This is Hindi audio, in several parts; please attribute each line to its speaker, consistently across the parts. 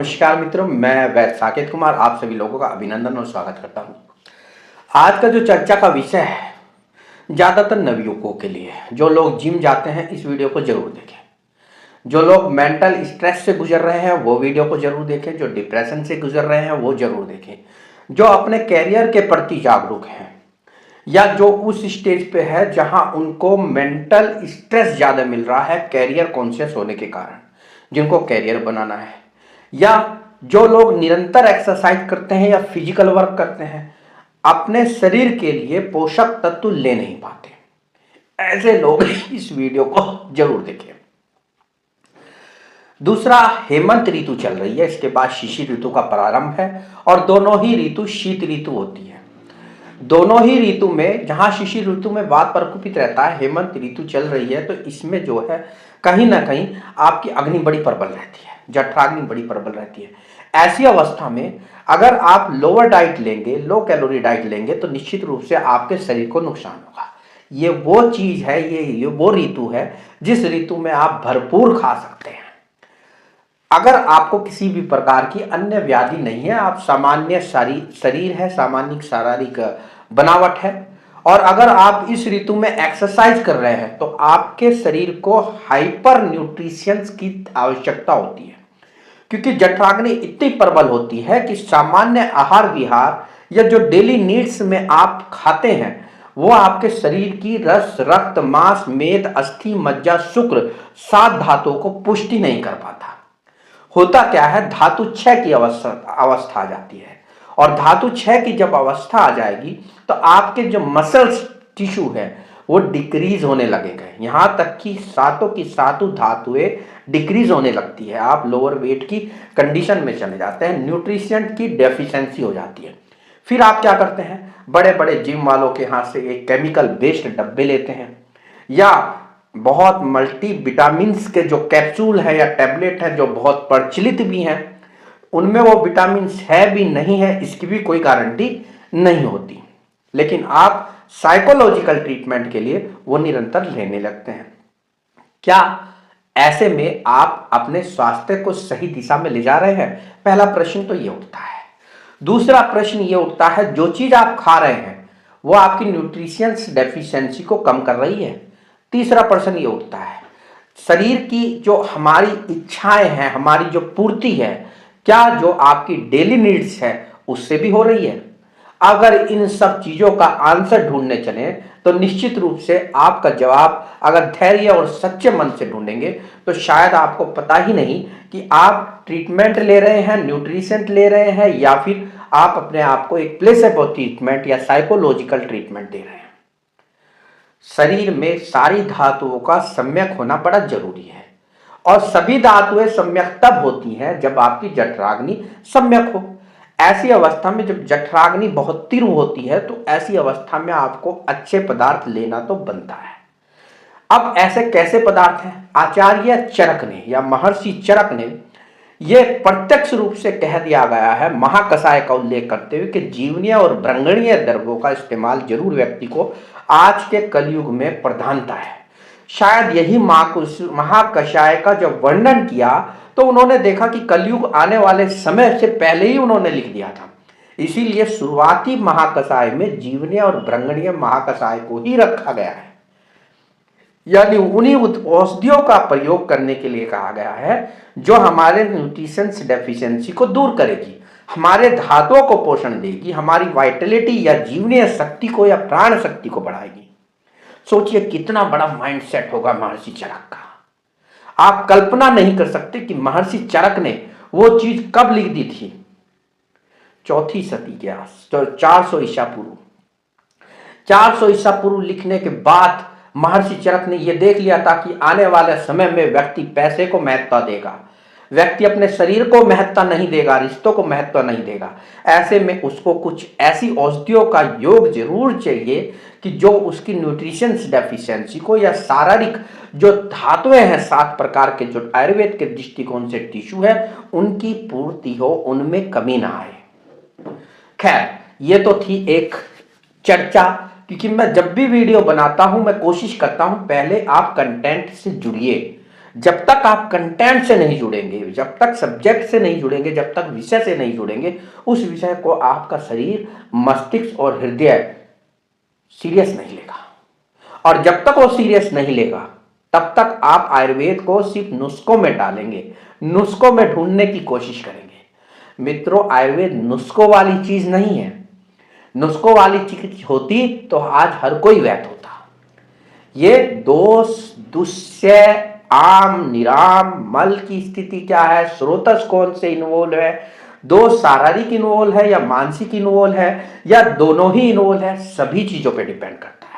Speaker 1: नमस्कार मित्रों, मैं वैद्य साकेत कुमार आप सभी लोगों का अभिनंदन और स्वागत करता हूं। आज का जो चर्चा का विषय है ज़्यादातर नवयुवकों के लिए जो लोग जिम जाते हैं इस वीडियो को जरूर देखें। जो लोग मेंटल स्ट्रेस से गुजर रहे हैं वो वीडियो को जरूर देखें। जो डिप्रेशन से गुजर रहे हैं वो जरूर देखें। जो अपने कैरियर के प्रति जागरूक हैं या जो उस स्टेज पे है जहां उनको मेंटल स्ट्रेस ज़्यादा मिल रहा है कैरियर कॉन्शियस होने के कारण, जिनको कैरियर बनाना है, या जो लोग निरंतर एक्सरसाइज करते हैं या फिजिकल वर्क करते हैं, अपने शरीर के लिए पोषक तत्व ले नहीं पाते, ऐसे लोग इस वीडियो को जरूर देखें। दूसरा, हेमंत ऋतु चल रही है, इसके बाद शिशिर ऋतु का प्रारंभ है और दोनों ही ऋतु शीत ऋतु होती है। दोनों ही ऋतु में जहां शिशिर ऋतु में वात प्रकोपित रहता है, हेमंत ऋतु चल रही है तो इसमें जो है कहीं ना कहीं आपकी अग्नि बड़ी प्रबल रहती है, जठराग्नि बड़ी प्रबल रहती है। ऐसी अवस्था में अगर आप लोअर डाइट लेंगे, लो कैलोरी डाइट लेंगे तो निश्चित रूप से आपके शरीर को नुकसान होगा। ये वो चीज है, ये वो ऋतु है जिस ऋतु में आप भरपूर खा सकते हैं। अगर आपको किसी भी प्रकार की अन्य व्याधि नहीं है, आप सामान्य शरीर है, सामान्य शारीरिक बनावट है, और अगर आप इस ऋतु में एक्सरसाइज कर रहे हैं तो आपके शरीर को हाइपर न्यूट्रिशंस की आवश्यकता होती है, क्योंकि जठराग्नि इतनी प्रबल होती है कि सामान्य आहार विहार या जो डेली नीड्स में आप खाते हैं वो आपके शरीर की रस, रक्त, मांस, मेद, अस्थि, मज्जा, शुक्र 7 धातुओं को पुष्टि नहीं कर पाता। होता क्या है, धातु क्षय की अवस्था आ जाती है, और धातु क्षय की जब अवस्था आ जाएगी तो आपके जो मसल्स टिश्यू है वो डिक्रीज होने लगेगा। यहां तक कि सातों की सातों धातुएं डिक्रीज होने लगती है, आप लोअर वेट की कंडीशन में चले जाते हैं, न्यूट्रिशन की डेफिशिएंसी हो जाती है। फिर आप क्या करते हैं, बड़े बड़े जिम वालों के हाथ से एक केमिकल बेस्ड डब्बे लेते हैं, या बहुत मल्टी विटामिन्स के जो कैप्सूल है या टैबलेट है जो बहुत प्रचलित भी हैं, उनमें वो विटामिन्स है भी नहीं है इसकी भी कोई गारंटी नहीं होती, लेकिन आप साइकोलॉजिकल ट्रीटमेंट के लिए वो निरंतर लेने लगते हैं। क्या ऐसे में आप अपने स्वास्थ्य को सही दिशा में ले जा रहे हैं? पहला प्रश्न तो ये उठता है। दूसरा प्रश्न ये उठता है, जो चीज आप खा रहे हैं वो आपकी न्यूट्रिशंस डेफिशिएंसी को कम कर रही है? तीसरा प्रश्न ये उठता है, शरीर की जो हमारी इच्छाएं हैं, हमारी जो पूर्ति है, क्या जो आपकी डेली नीड्स है उससे भी हो रही है? अगर इन सब चीजों का आंसर ढूंढने चले तो निश्चित रूप से आपका जवाब अगर धैर्य और सच्चे मन से ढूंढेंगे तो शायद आपको पता ही नहीं कि आप ट्रीटमेंट ले रहे हैं, न्यूट्रिशन ले रहे हैं, या फिर आप अपने आप को एक प्लेसेबो ट्रीटमेंट या साइकोलॉजिकल ट्रीटमेंट दे रहे हैं। शरीर में सारी धातुओं का सम्यक होना बड़ा जरूरी है, और सभी धातुएं सम्यक तब होती हैं जब आपकी जठराग्नि सम्यक हो। ऐसी अवस्था में जब जठराग्नि बहुत तीव्र होती है तो ऐसी अवस्था में आपको अच्छे पदार्थ लेना तो बनता है। अब ऐसे कैसे पदार्थ हैं? आचार्य चरक ने या महर्षि चरक ने ये प्रत्यक्ष रूप से कह दिया गया है, महाकषाय का उल्लेख करते हुए, कि जीवनीय और भ्रंगणीय द्रव्यों का इस्तेमाल जरूर व्यक्ति को आज के कलयुग में प्रधानता है। शायद यही महाकषाय का जब वर्णन किया तो उन्होंने देखा कि कलयुग आने वाले समय से पहले ही उन्होंने लिख दिया था, इसीलिए शुरुआती महाकषाय में जीवनीय और भ्रंगणीय महाकषाय को ही रखा गया है, यानी उन्हीं औषधियों का प्रयोग करने के लिए कहा गया है जो हमारे न्यूट्रिशंस डेफिशिएंसी को दूर करेगी, हमारे धातुओं को पोषण देगी, हमारी वाइटलिटी या जीवनीय शक्ति को या प्राण शक्ति को बढ़ाएगी। सोचिए कितना बड़ा माइंडसेट होगा महर्षि चरक का। आप कल्पना नहीं कर सकते कि महर्षि चरक ने वो चीज कब लिख दी थी, 4वीं सदी के आस, तो 400 ईसा पूर्व। 400 ईसा पूर्व लिखने के बाद महर्षि चरक ने यह देख लिया था कि आने वाले समय में व्यक्ति पैसे को महत्ता देगा, व्यक्ति अपने शरीर को महत्ता नहीं देगा, रिश्तों को महत्व नहीं देगा। ऐसे में उसको कुछ ऐसी औषधियों का योग जरूर चाहिए कि जो उसकी न्यूट्रिशंस डेफिशिएंसी को या शारीरिक जो धातुएं हैं 7 प्रकार के जो आयुर्वेद के दृष्टिकोण से टिश्यू है उनकी पूर्ति हो, उनमें कमी ना आए। खैर, ये तो थी एक चर्चा, क्योंकि मैं जब भी वीडियो बनाता हूं मैं कोशिश करता हूं पहले आप कंटेंट से जुड़िए, जब तक आप कंटेंट से नहीं जुड़ेंगे, जब तक सब्जेक्ट से नहीं जुड़ेंगे, जब तक विषय से नहीं जुड़ेंगे, उस विषय को आपका शरीर, मस्तिष्क और हृदय सीरियस नहीं लेगा। और जब तक वो सीरियस नहीं लेगा तब तक आप आयुर्वेद को सिर्फ नुस्खों में डालेंगे, नुस्खों में ढूंढने की कोशिश करेंगे। मित्रों, आयुर्वेद नुस्खों वाली चीज नहीं है। नुस्खों वाली चीज होती तो आज हर कोई वैद्य होता। ये दोष, दुष्य, आम, निराम, मल की स्थिति क्या है, स्रोतस कौन से इन्वॉल्व है, दोष शारीरिक इन्वॉल्व है या मानसिक इन्वॉल्व है या दोनों ही इन्वॉल्व है, सभी चीजों पे डिपेंड करता है।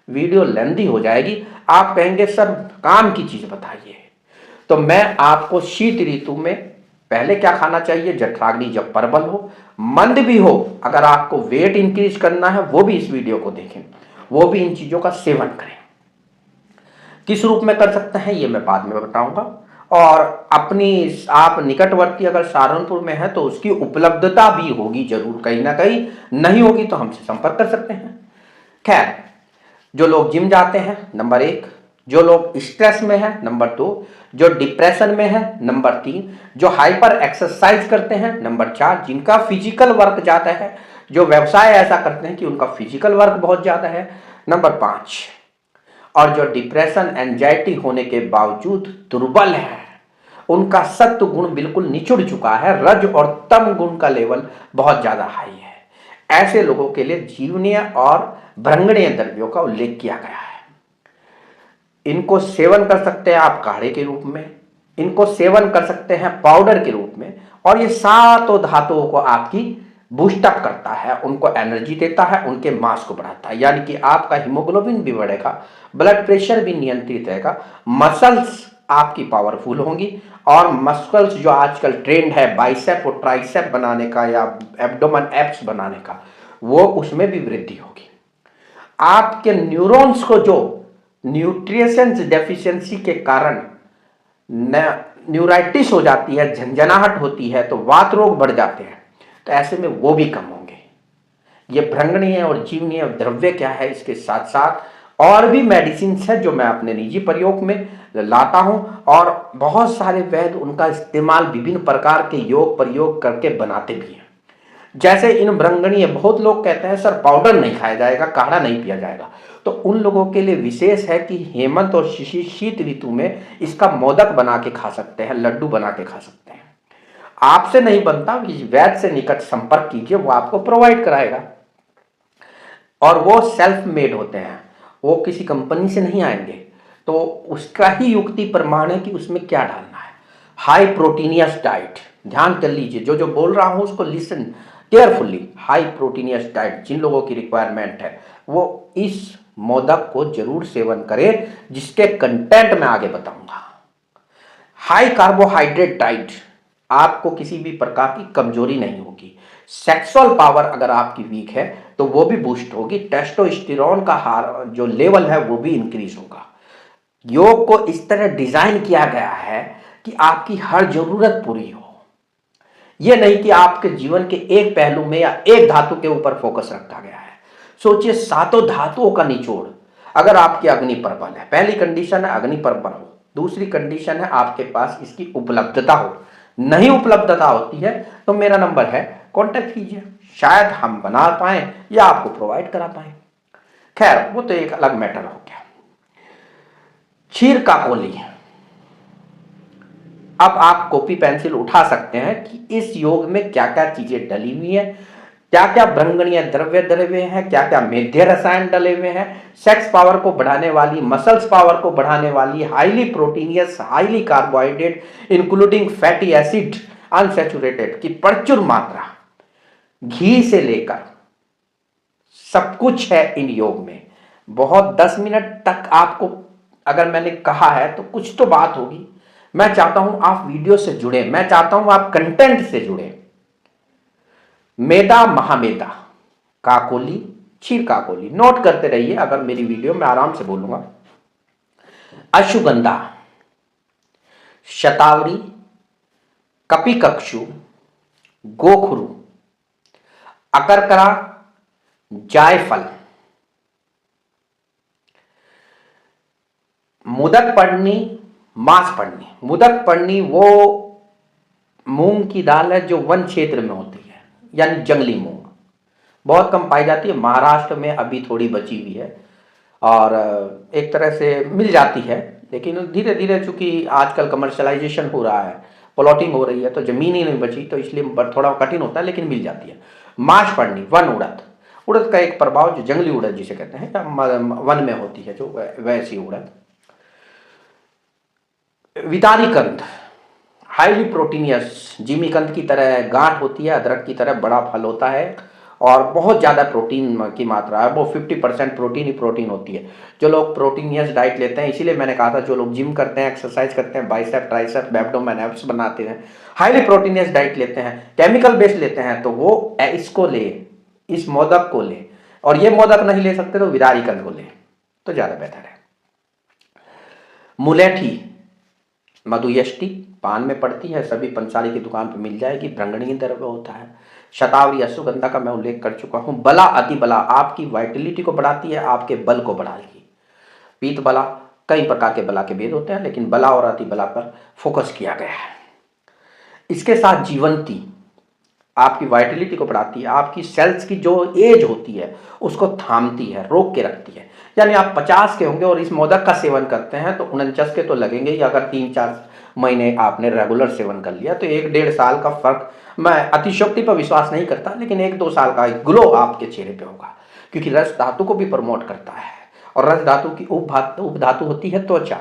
Speaker 1: वीडियो लेंथी हो जाएगी। आप कहेंगे सर काम की चीज बताइए, तो मैं आपको शीत ऋतु में पहले क्या खाना चाहिए, जठराग्नि जब प्रबल हो, मंद भी हो, अगर आपको वेट इंक्रीज करना है वो भी इस वीडियो को देखें, वो भी इन चीजों का सेवन करें। किस रूप में कर सकते हैं ये मैं बाद में बताऊंगा। और अपनी आप निकटवर्ती अगर सहारनपुर में है तो उसकी उपलब्धता भी होगी जरूर, कहीं ना कहीं नहीं होगी तो हमसे संपर्क कर सकते हैं। खैर, जो लोग जिम जाते हैं नंबर 1, जो लोग स्ट्रेस में है नंबर 2, जो डिप्रेशन में है नंबर 3, जो हाइपर एक्सरसाइज करते हैं नंबर 4, जिनका फिजिकल वर्क ज्यादा है, जो व्यवसाय ऐसा करते हैं कि उनका फिजिकल वर्क बहुत ज्यादा है नंबर 5, और जो डिप्रेशन एंजाइटी होने के बावजूद दुर्बल है, उनका सत्व गुण बिल्कुल निचुड़ चुका है, रज और तम गुण का लेवल बहुत ज्यादा हाई है, ऐसे लोगों के लिए जीवनीय और भ्रंगणीय द्रव्यों का उल्लेख किया गया है। इनको सेवन कर सकते हैं आप काढ़े के रूप में, इनको सेवन कर सकते हैं पाउडर के रूप में, और ये सातों धातुओं को आपकी बूस्टअप करता है, उनको एनर्जी देता है, उनके मास को बढ़ाता है, यानी कि आपका हीमोग्लोबिन भी बढ़ेगा, ब्लड प्रेशर भी नियंत्रित रहेगा, मसल्स आपकी पावरफुल होंगी, और मसल्स जो आजकल ट्रेंड है बाइसेप और ट्राइसेप बनाने का या एब्डोमेन एब्स बनाने का, वो उसमें भी वृद्धि होगी। आपके न्यूरॉन्स को जो न्यूट्रिशंस डेफिशिएंसी के कारण न्यूराइटिस हो जाती है, झंझनाहट होती है, तो वात रोग बढ़ जाते हैं, तो ऐसे में वो भी कम होंगे। ये भ्रंगणीय और जीवनीय द्रव्य क्या है, इसके साथ साथ और भी मेडिसिन है जो मैं अपने निजी प्रयोग में लाता हूं, और बहुत सारे वैद्य उनका इस्तेमाल विभिन्न प्रकार के योग प्रयोग करके बनाते भी हैं। जैसे इन भ्रंगणीय, बहुत लोग कहते हैं सर पाउडर नहीं खाया जाएगा, काढ़ा नहीं पिया जाएगा, तो उन लोगों के लिए विशेष है कि हेमंत और शीत ऋतु में इसका मोदक बना के खा सकते हैं, लड्डू बना के खा सकते हैं। आपसे नहीं बनता, वैद्य से निकट संपर्क कीजिए, वो आपको प्रोवाइड कराएगा, और वो सेल्फ मेड होते हैं, वो किसी कंपनी से नहीं आएंगे, तो उसका ही युक्ति प्रमाण है कि उसमें क्या डालना है। हाई प्रोटीनियस डाइट, ध्यान कर लीजिए, जो जो बोल रहा हूं उसको listen carefully. High proteinous diet जिन लोगों की रिक्वायरमेंट है वो इस मोदक को जरूर सेवन करें, जिसके कंटेंट मैं आगे बताऊंगा। हाई कार्बोहाइड्रेट डाइट, आपको किसी भी प्रकार की कमजोरी नहीं होगी। सेक्सुअल पावर अगर आपकी वीक है तो वो भी बूस्ट होगी, टेस्टोस्टेरोन का जो लेवल है वो भी इंक्रीज होगा। योग को इस तरह डिजाइन किया गया है कि आपकी हर जरूरत पूरी हो। यह नहीं कि आपके जीवन के एक पहलू में या एक धातु के ऊपर फोकस रखा गया है। सोचिए, सातों धातुओं का निचोड़। अगर आपकी अग्नि प्रबल है, पहली कंडीशन है अग्नि प्रबल हो, दूसरी कंडीशन है आपके पास इसकी उपलब्धता हो। नहीं उपलब्धता होती है तो मेरा नंबर है, कांटेक्ट कीजिए, शायद हम बना पाए या आपको प्रोवाइड करा पाए। खैर, वो तो एक अलग मैटर हो गया। क्षीर काकोली, अब आप कॉपी पेंसिल उठा सकते हैं कि इस योग में क्या क्या चीजें डली हुई है, क्या क्या भ्रंगणीय द्रव्य डले हुए हैं, क्या क्या मेध्य रसायन डले हुए हैं, सेक्स पावर को बढ़ाने वाली, मसल्स पावर को बढ़ाने वाली, highly proteinaceous, highly carbohydrate including fatty acid unsaturated की प्रचुर मात्रा, घी से लेकर सब कुछ है इन योग में। बहुत 10 मिनट तक आपको अगर मैंने कहा है तो कुछ तो बात होगी। मैं चाहता हूं आप वीडियो से जुड़े, मैं चाहता हूं आप कंटेंट से जुड़े। मेदा महामेदा काकोली, क्षीर काकोली, नोट करते रहिए, अगर मेरी वीडियो में आराम से बोलूंगा। अश्वगंधा, शतावरी, कपिकक्षु, गोखरू, अकरकरा, जायफल, मुदक पर्णी, मांस पड़नी, मुदक पड़नी वो मूंग की दाल है जो वन क्षेत्र में होती है, यानी जंगली मूंग, बहुत कम पाई जाती है। महाराष्ट्र में अभी थोड़ी बची हुई है और एक तरह से मिल जाती है, लेकिन धीरे धीरे चूंकि आजकल कमर्शलाइजेशन हो रहा है, प्लॉटिंग हो रही है, तो ज़मीन ही नहीं बची, तो इसलिए थोड़ा कठिन होता है, लेकिन मिल जाती है। मांस पड़नी वन उड़द, उड़द का एक प्रभाव जो जंगली उड़द जिसे कहते हैं, वन में होती है जो वैसी उड़द। विदारी कंद, हाईली प्रोटीनियस, जिमीकंद की तरह गांठ होती है, अदरक की तरह बड़ा फल होता है और बहुत ज़्यादा प्रोटीन की मात्रा है, वो 50% प्रोटीन ही प्रोटीन होती है। जो लोग प्रोटीनियस डाइट लेते हैं, इसीलिए मैंने कहा था जो लोग जिम करते हैं, एक्सरसाइज करते हैं, बाइसेप ट्राइसेप एब्डोमेन एब्स बनाते हैं, हाईली प्रोटीनियस डाइट लेते हैं, केमिकल बेस्ड लेते हैं, तो वो इसको ले, इस मोदक को ले, और ये मोदक नहीं ले सकते तो विदारी कंद को ले तो ज़्यादा बेहतर है। मुलेठी, मधुयष्टि, पान में पड़ती है, सभी पंसारी की दुकान पर मिल जाएगी, भ्रंगणीय द्रव्य होता है। शतावरी अश्वगंधा का मैं उल्लेख कर चुका हूं। बला, अति बला आपकी वाइटलिटी को बढ़ाती है, आपके बल को बढ़ाएगी। पीत बला, कई प्रकार के बला के भेद होते हैं, लेकिन बला और अति बला पर फोकस किया गया है। इसके साथ जीवंती आपकी वाइटलिटी को बढ़ाती है, आपकी सेल्स की जो एज होती है उसको थामती है, रोक के रखती है। यानी आप 50 के होंगे और इस मोदक का सेवन करते हैं तो 49 के तो लगेंगे ही। अगर 3-4 महीने आपने रेगुलर सेवन कर लिया तो 1-1.5 साल का फर्क, मैं अतिशयोक्ति पर विश्वास नहीं करता, लेकिन 1-2 साल का एक ग्लो आपके चेहरे पे होगा, क्योंकि रस धातु को भी प्रमोट करता है और रस धातु की उप धातु होती है त्वचा।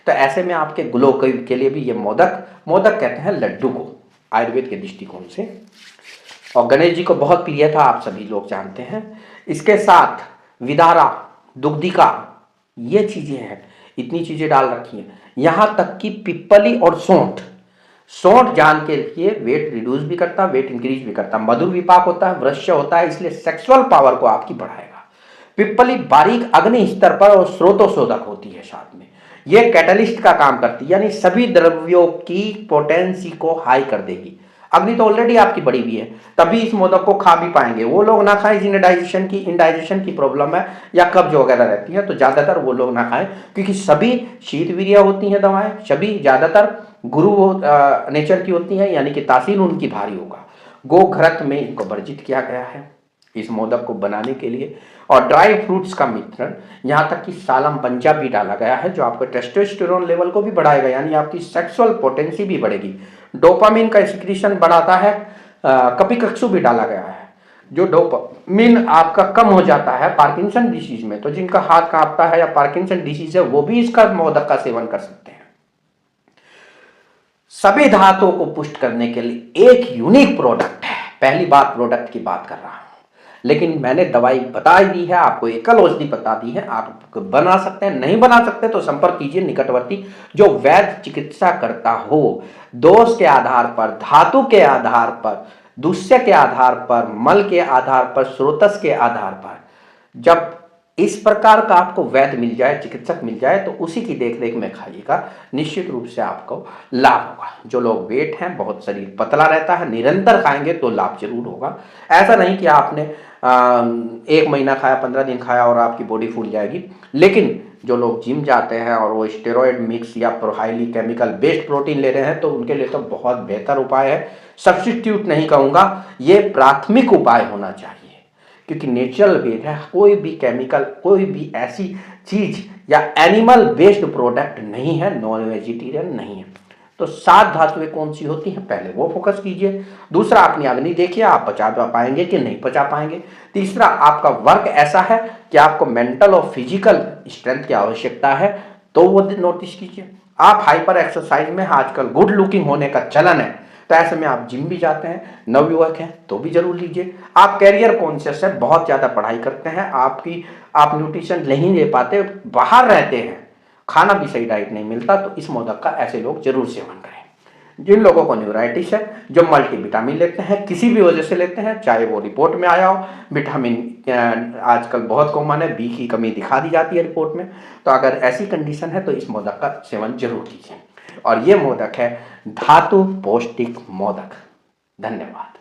Speaker 1: तो ऐसे में आपके ग्लो के लिए भी ये मोदक कहते हैं लड्डू को आयुर्वेद के दृष्टिकोण से, और गणेश जी को बहुत प्रिय था, आप सभी लोग जानते हैं। इसके साथ विदारा, दुग्धिका, ये चीजें हैं, इतनी चीजें डाल रखी हैं। यहां तक कि पिप्पली और सौंठ जान के लिए वेट रिड्यूस भी करता, वेट इंक्रीज भी करता, मधुर विपाक होता है, वृश्य होता है, इसलिए सेक्सुअल पावर को आपकी बढ़ाएगा। पिप्पली बारीक अग्नि स्तर पर और स्रोतोशोधक होती है, साथ में ये कैटलिस्ट का काम करती है, यानी सभी द्रव्यों की पोटेंसी को हाई कर देगी। अग्नि तो ऑलरेडी आपकी बढ़ी हुई है, तभी इस मोदक को खा भी पाएंगे। वो लोग ना खाएं जिन्हें इंडाइजेशन की प्रॉब्लम है या कब्ज वगैरह रहती है, तो ज्यादातर वो लोग ना खाएं, क्योंकि सभी शीतवीर्य होती हैं दवाएं, सभी ज्यादातर गुरु नेचर की होती हैं, यानी कि तासीर उनकी भारी होगा। गोघृत में इनको वर्जित किया गया है इस मोदक को बनाने के लिए, और ड्राई फ्रूट्स का मिश्रण, यहाँ तक कि सालम पंजा भी डाला गया है, जो आपके टेस्टोस्टेरोन लेवल को भी बढ़ाएगा, यानी आपकी सेक्सुअल पोटेंसी भी बढ़ेगी। डोपामिन का सिक्रीशन बढ़ाता है, कपिकक्षु भी डाला गया है, जो डोपामिन आपका कम हो जाता है पार्किंसन डिसीज में, तो जिनका हाथ कांपता है या पार्किंसन डिसीज है वो भी इसका मोदक का सेवन कर सकते हैं। सभी धातुओं को पुष्ट करने के लिए एक यूनिक प्रोडक्ट है, पहली बार प्रोडक्ट की बात कर रहा हूं, लेकिन मैंने दवाई बता दी है आपको, एकल औषधि बता दी है, आप बना सकते हैं। नहीं बना सकते तो संपर्क कीजिए निकटवर्ती जो वैद्य चिकित्सा करता हो, दोष के आधार पर, धातु के आधार पर, दुष्य के आधार पर, मल के आधार पर, स्रोतस के आधार पर। जब इस प्रकार का आपको वैद्य मिल जाए, चिकित्सक मिल जाए, तो उसी की देखरेख में खाइएगा, निश्चित रूप से आपको लाभ होगा। जो लोग वेट हैं, बहुत शरीर पतला रहता है, निरंतर खाएंगे तो लाभ जरूर होगा। ऐसा नहीं कि आपने 1 महीना खाया, 15 दिन खाया और आपकी बॉडी फूल जाएगी। लेकिन जो लोग जिम जाते हैं और वो स्टेरॉयड मिक्स या हाईली केमिकल बेस्ड प्रोटीन ले रहे हैं, तो उनके लिए तो बहुत बेहतर उपाय है, सब्स्टिट्यूट नहीं कहूँगा, ये प्राथमिक उपाय होना चाहिए, क्योंकि नेचुरल वेद है। कोई भी केमिकल, कोई भी ऐसी चीज या एनिमल बेस्ड प्रोडक्ट नहीं है, नॉन वेजिटेरियन नहीं है। तो 7 धातुएं कौन सी होती हैं, पहले वो फोकस कीजिए। दूसरा, अपनी अग्नि देखिए, आप पचा पाएंगे कि नहीं पचा पाएंगे। तीसरा, आपका वर्क ऐसा है कि आपको मेंटल और फिजिकल स्ट्रेंथ की आवश्यकता है, तो वो नोटिस कीजिए। आप हाइपर एक्सरसाइज में, आजकल गुड लुकिंग होने का चलन है, तो ऐसे में आप जिम भी जाते हैं, नवयुवक हैं तो भी जरूर लीजिए। आप कैरियर कॉन्शियस है, बहुत ज्यादा पढ़ाई करते हैं, आप न्यूट्रिशन नहीं ले पाते, बाहर रहते हैं, खाना भी सही डाइट नहीं मिलता, तो इस मोदक का ऐसे लोग जरूर सेवन करें। जिन लोगों को न्यूराइटिस है, जो मल्टीविटामिन लेते हैं, किसी भी वजह से लेते हैं, चाहे वो रिपोर्ट में आया हो, विटामिन आजकल बहुत कॉमन है, बी की कमी दिखा दी जाती है रिपोर्ट में, तो अगर ऐसी कंडीशन है तो इस मोदक का सेवन जरूर कीजिए। और ये मोदक है धातु पौष्टिक मोदक। धन्यवाद।